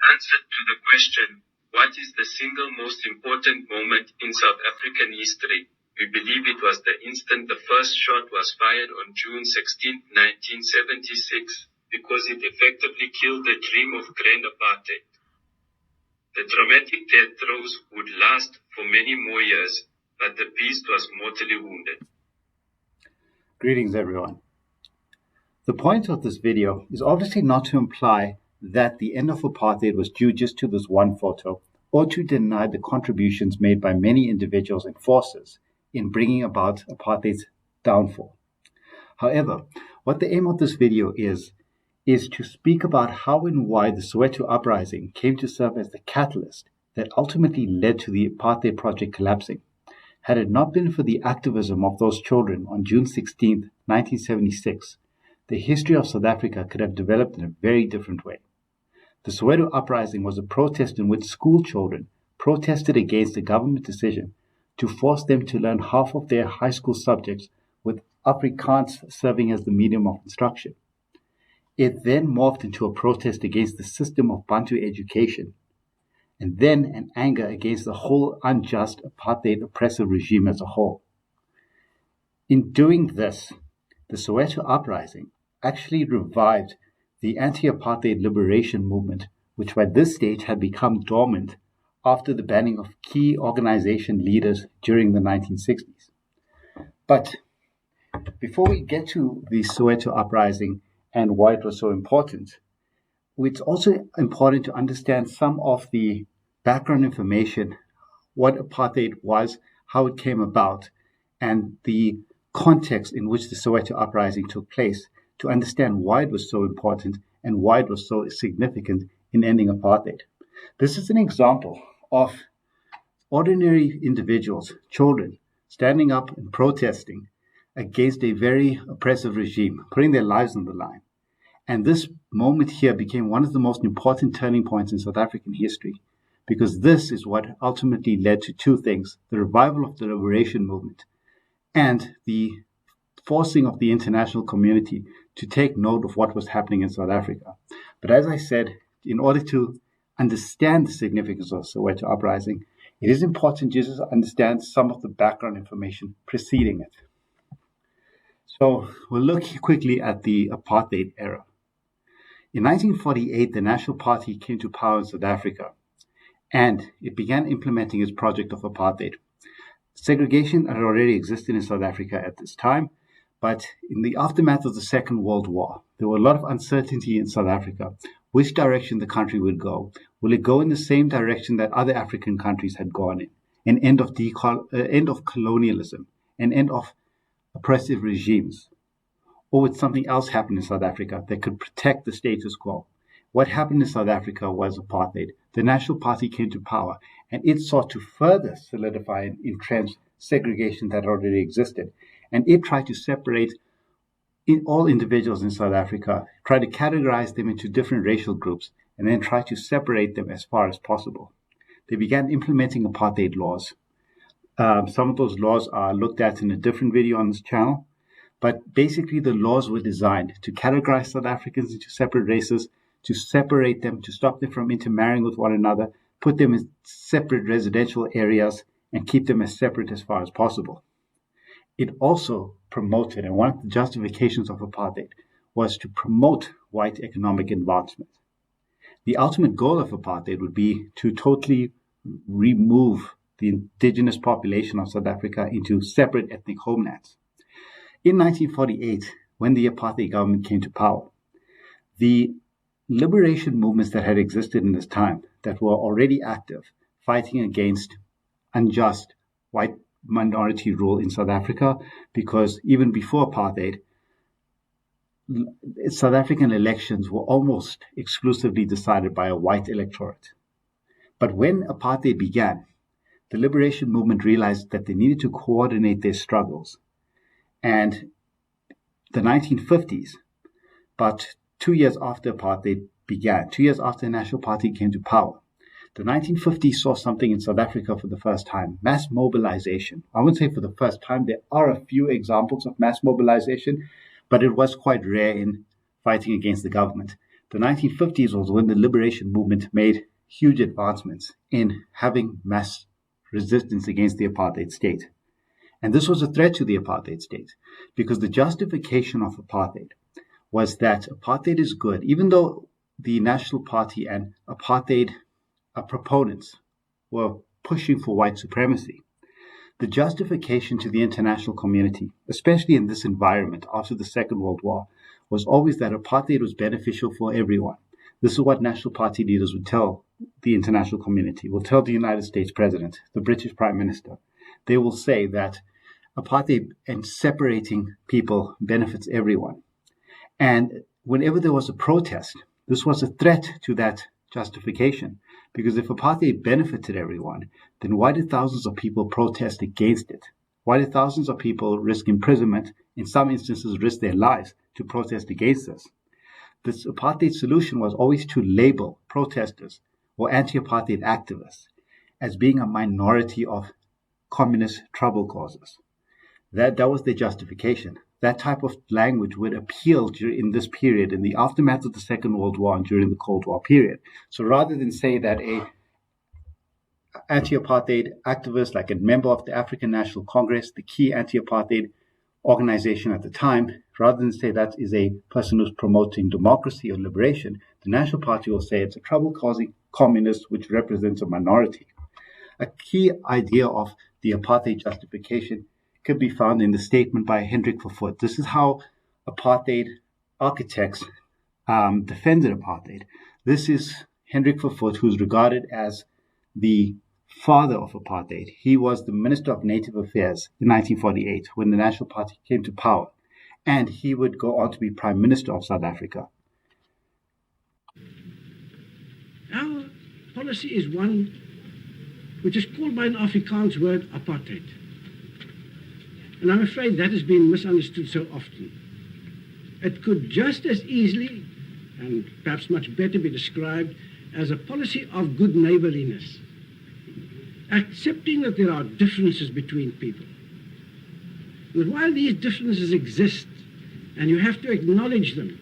answer to the question, what is the single most important moment in South African history? We believe it was the instant the first shot was fired on June 16, 1976, because it effectively killed the dream of grand apartheid. The traumatic death throes would last for many more years, but the beast was mortally wounded. Greetings, everyone. The point of this video is obviously not to imply that the end of apartheid was due just to this one photo, or to deny the contributions made by many individuals and forces in bringing about apartheid's downfall. However, what the aim of this video is to speak about how and why the Soweto Uprising came to serve as the catalyst that ultimately led to the apartheid project collapsing. Had it not been for the activism of those children on June 16, 1976, the history of South Africa could have developed in a very different way. The Soweto Uprising was a protest in which school children protested against a government decision to force them to learn half of their high school subjects with Afrikaans serving as the medium of instruction. It then morphed into a protest against the system of Bantu education, and then an anger against the whole unjust apartheid oppressive regime as a whole. In doing this, the Soweto Uprising actually revived the anti-apartheid liberation movement, which by this stage had become dormant after the banning of key organization leaders during the 1960s. But before we get to the Soweto Uprising and why it was so important, it's also important to understand some of the background information, what apartheid was, how it came about, and the context in which the Soweto Uprising took place, to understand why it was so important and why it was so significant in ending apartheid. This is an example of ordinary individuals, children, standing up and protesting against a very oppressive regime, putting their lives on the line. And this moment here became one of the most important turning points in South African history, because this is what ultimately led to two things: the revival of the liberation movement and the forcing of the international community to take note of what was happening in South Africa. But as I said, in order to understand the significance of the Soweto Uprising, it is important just to understand some of the background information preceding it. So we'll look quickly at the apartheid era. In 1948, the National Party came to power in South Africa, and it began implementing its project of apartheid. Segregation had already existed in South Africa at this time, but in the aftermath of the Second World War, there were a lot of uncertainty in South Africa. Which direction the country would go? Will it go in the same direction that other African countries had gone in? An end of colonialism, an end of oppressive regimes? Or would something else happen in South Africa that could protect the status quo? What happened in South Africa was apartheid. The National Party came to power, and it sought to further solidify and entrench segregation that already existed. And it tried to separate all individuals in South Africa, try to categorize them into different racial groups, and then try to separate them as far as possible. They began implementing apartheid laws. Some of those laws are looked at in a different video on this channel, but basically the laws were designed to categorize South Africans into separate races, to separate them, to stop them from intermarrying with one another, put them in separate residential areas, and keep them as separate as far as possible. It also promoted, and one of the justifications of apartheid was to promote white economic advancement. The ultimate goal of apartheid would be to totally remove the indigenous population of South Africa into separate ethnic homelands. In 1948, when the apartheid government came to power, the liberation movements that had existed in this time, that were already active, fighting against unjust white minority rule in South Africa, because even before apartheid, South African elections were almost exclusively decided by a white electorate. But when apartheid began, the liberation movement realized that they needed to coordinate their struggles. And the 1950s, about 2 years after apartheid began, 2 years after the National Party came to power, the 1950s saw something in South Africa for the first time: mass mobilization. I wouldn't say for the first time. There are a few examples of mass mobilization, but it was quite rare in fighting against the government. The 1950s was when the liberation movement made huge advancements in having mass resistance against the apartheid state. And this was a threat to the apartheid state because the justification of apartheid was that apartheid is good, even though the National Party and apartheid proponents were pushing for white supremacy. The justification to the international community, especially in this environment after the Second World War, was always that apartheid was beneficial for everyone. This is what National Party leaders would tell the international community, will tell the United States President, the British Prime Minister. They will say that apartheid and separating people benefits everyone. And whenever there was a protest, this was a threat to that justification. Because if apartheid benefited everyone, then why did thousands of people protest against it? Why did thousands of people risk imprisonment, in some instances risk their lives, to protest against this? This apartheid solution was always to label protesters or anti-apartheid activists as being a minority of communist trouble causers. That was their justification. That type of language would appeal in this period, in the aftermath of the Second World War and during the Cold War period. So rather than say that a anti-apartheid activist, like a member of the African National Congress, the key anti-apartheid organization at the time, rather than say that is a person who's promoting democracy or liberation, the National Party will say it's a trouble-causing communist which represents a minority. A key idea of the apartheid justification could be found in the statement by Hendrik Verwoerd. This is how apartheid architects defended apartheid. This is Hendrik Verwoerd, who's regarded as the father of apartheid. He was the Minister of Native Affairs in 1948 when the National Party came to power, and he would go on to be Prime Minister of South Africa. Our policy is one which is called by an Afrikaans word apartheid. And I'm afraid that has been misunderstood so often. It could just as easily, and perhaps much better, be described as a policy of good neighborliness, accepting that there are differences between people. But while these differences exist, and you have to acknowledge them,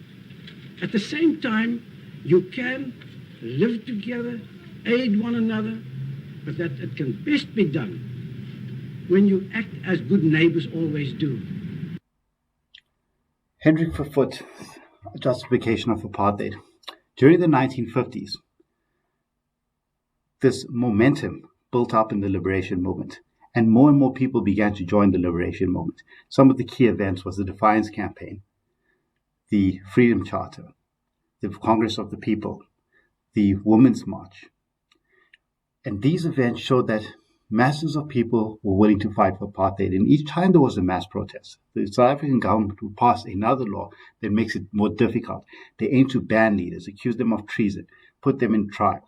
at the same time, you can live together, aid one another, but that it can best be done when you act as good neighbors always do. Hendrik Verwoerd's justification of apartheid. During the 1950s, this momentum built up in the liberation movement, and more people began to join the liberation movement. Some of the key events was the Defiance Campaign, the Freedom Charter, the Congress of the People, the Women's March. And these events showed that masses of people were willing to fight for apartheid. And each time there was a mass protest, the South African government would pass another law that makes it more difficult. They aim to ban leaders, accuse them of treason, put them in trial.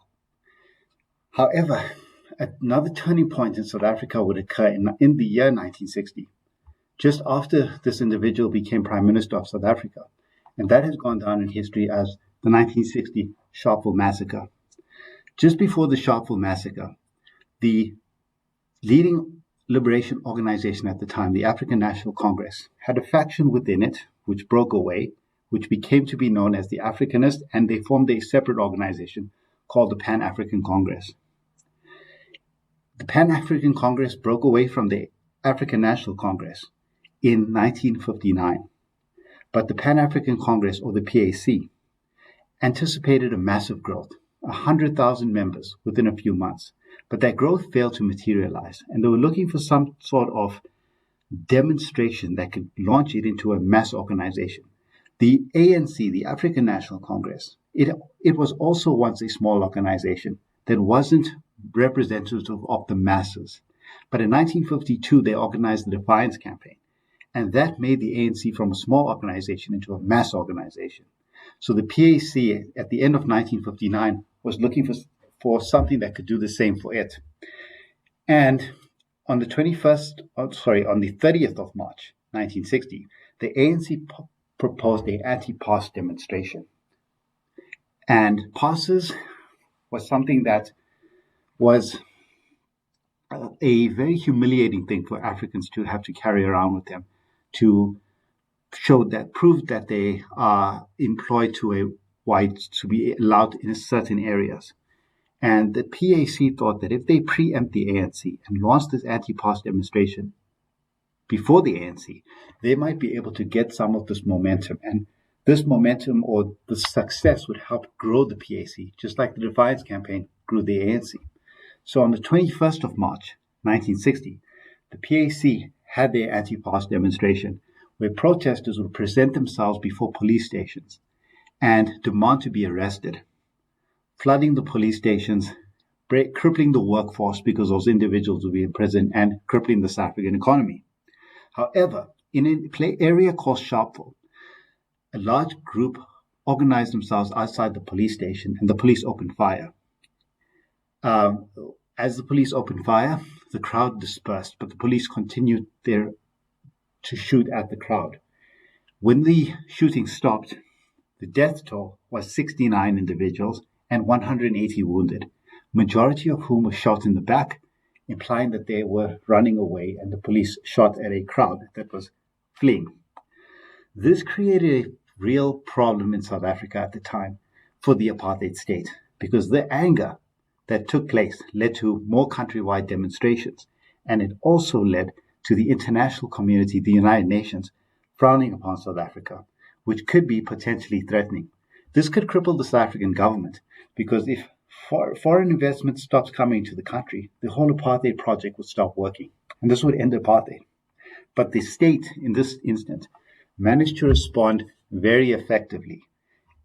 However, another turning point in South Africa would occur in the year 1960, just after this individual became Prime Minister of South Africa. And that has gone down in history as the 1960 Sharpeville Massacre. Just before the Sharpeville Massacre, the leading liberation organization at the time, the African National Congress, had a faction within it which broke away, which became to be known as the Africanists, and they formed a separate organization called the Pan-African Congress. The Pan-African Congress broke away from the African National Congress in 1959. But the Pan-African Congress, or the PAC, anticipated a massive growth, 100,000 members within a few months. But that growth failed to materialize, and they were looking for some sort of demonstration that could launch it into a mass organization. The ANC, the African National Congress, it was also once a small organization that wasn't representative of the masses. But in 1952, they organized the Defiance Campaign, and that made the ANC from a small organization into a mass organization. So the PAC, at the end of 1959, was looking for something that could do the same for it. And on the 30th of March, 1960, the ANC proposed an anti-pass demonstration. And passes was something that was a very humiliating thing for Africans to have to carry around with them, to prove that they are employed to a whites to be allowed in certain areas. And the PAC thought that if they preempt the ANC and launch this anti-pass demonstration before the ANC, they might be able to get some of this momentum. And this momentum or the success would help grow the PAC, just like the Defiance campaign grew the ANC. So on the 21st of March, 1960, the PAC had their anti-pass demonstration where protesters would present themselves before police stations and demand to be arrested, flooding the police stations, crippling the workforce because those individuals would be in prison, and crippling the South African economy. However, in an area called Sharpeville, a large group organized themselves outside the police station and the police opened fire. As the police opened fire, the crowd dispersed, but the police continued to shoot at the crowd. When the shooting stopped, the death toll was 69 individuals and 180 wounded, majority of whom were shot in the back, implying that they were running away and the police shot at a crowd that was fleeing. This created a real problem in South Africa at the time for the apartheid state, because the anger that took place led to more countrywide demonstrations, and it also led to the international community, the United Nations, frowning upon South Africa, which could be potentially threatening. This could cripple the South African government, because if foreign investment stops coming to the country, the whole apartheid project would stop working, and this would end apartheid. But the state, in this instance, managed to respond very effectively,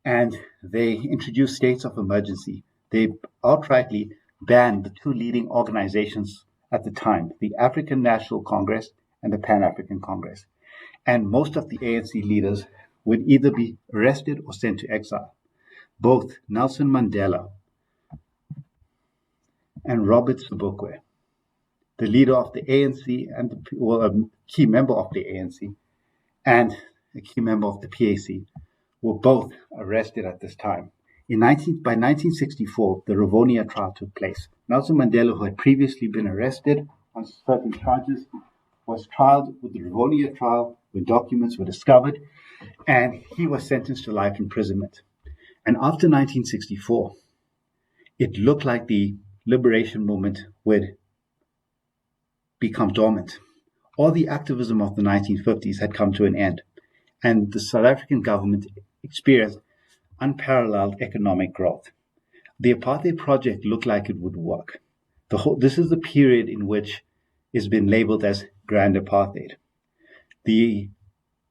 and they introduced states of emergency. They outrightly banned the two leading organizations at the time, the African National Congress and the Pan-African Congress. And most of the ANC leaders would either be arrested or sent to exile. Both Nelson Mandela and Robert Sobukwe, the leader of the ANC and a key member of the ANC and a key member of the PAC, were both arrested at this time. By 1964, the Rivonia trial took place. Nelson Mandela, who had previously been arrested on certain charges, was trialed with the Rivonia trial when documents were discovered, and he was sentenced to life imprisonment. And after 1964, it looked like the liberation movement would become dormant. All the activism of the 1950s had come to an end, and the South African government experienced unparalleled economic growth. The apartheid project looked like it would work. This is the period in which it's been labeled as Grand Apartheid. The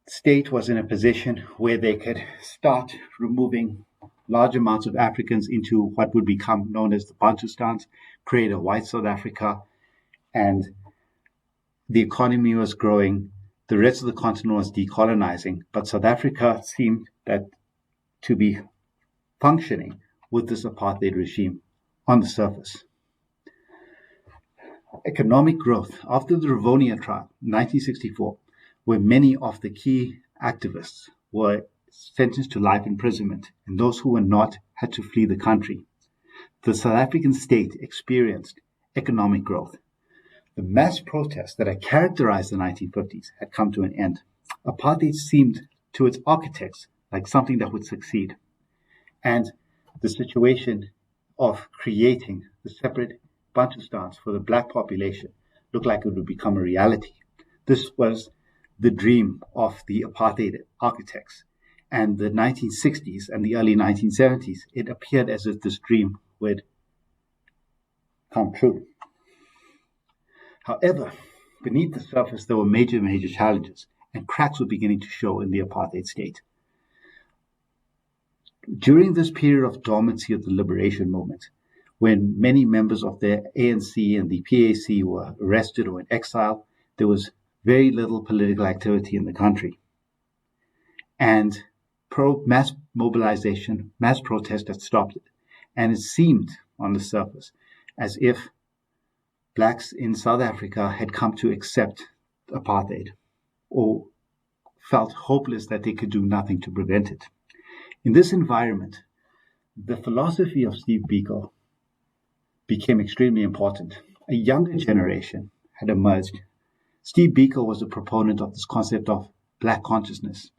state was in a position where they could start removing large amounts of Africans into what would become known as the Bantustans, create a white South Africa, and the economy was growing. The rest of the continent was decolonizing, but South Africa seemed to be functioning with this apartheid regime on the surface. Economic growth after the Rivonia trial, 1964, where many of the key activists were sentenced to life imprisonment, and those who were not had to flee the country. The South African state experienced economic growth. The mass protests that had characterized the 1950s had come to an end. Apartheid seemed to its architects like something that would succeed. And the situation of creating the separate Bantustans for the black population looked like it would become a reality. This was the dream of the apartheid architects. And the 1960s and the early 1970s, it appeared as if this dream would come true. However, beneath the surface, there were major challenges, and cracks were beginning to show in the apartheid state. During this period of dormancy of the liberation movement, when many members of the ANC and the PAC were arrested or in exile, there was very little political activity in the country. And mass mobilization, mass protest had stopped it. And it seemed on the surface as if blacks in South Africa had come to accept apartheid or felt hopeless that they could do nothing to prevent it. In this environment, the philosophy of Steve Biko became extremely important. A younger generation had emerged. Steve Biko was a proponent of this concept of black consciousness,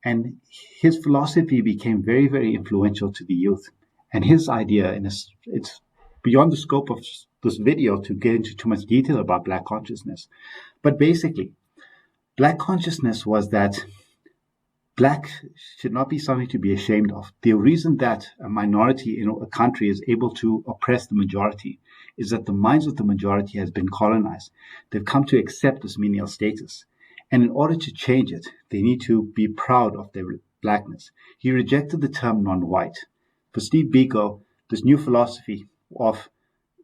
And his philosophy became very, very influential to the youth. And his idea, and it's beyond the scope of this video to get into too much detail about Black consciousness. But basically, Black consciousness was that Black should not be something to be ashamed of. The reason that a minority in a country is able to oppress the majority is that the minds of the majority has been colonized. They've come to accept this menial status. And in order to change it, they need to be proud of their Blackness. He rejected the term non-white. For Steve Biko, this new philosophy of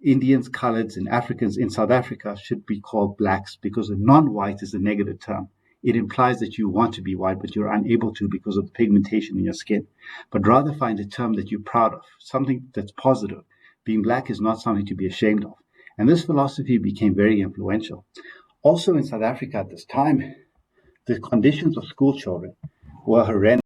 Indians, coloreds, and Africans in South Africa should be called Blacks because a non-white is a negative term. It implies that you want to be white, but you're unable to because of the pigmentation in your skin. But rather find a term that you're proud of, something that's positive. Being Black is not something to be ashamed of. And this philosophy became very influential. Also in South Africa at this time, the conditions of school children were horrendous.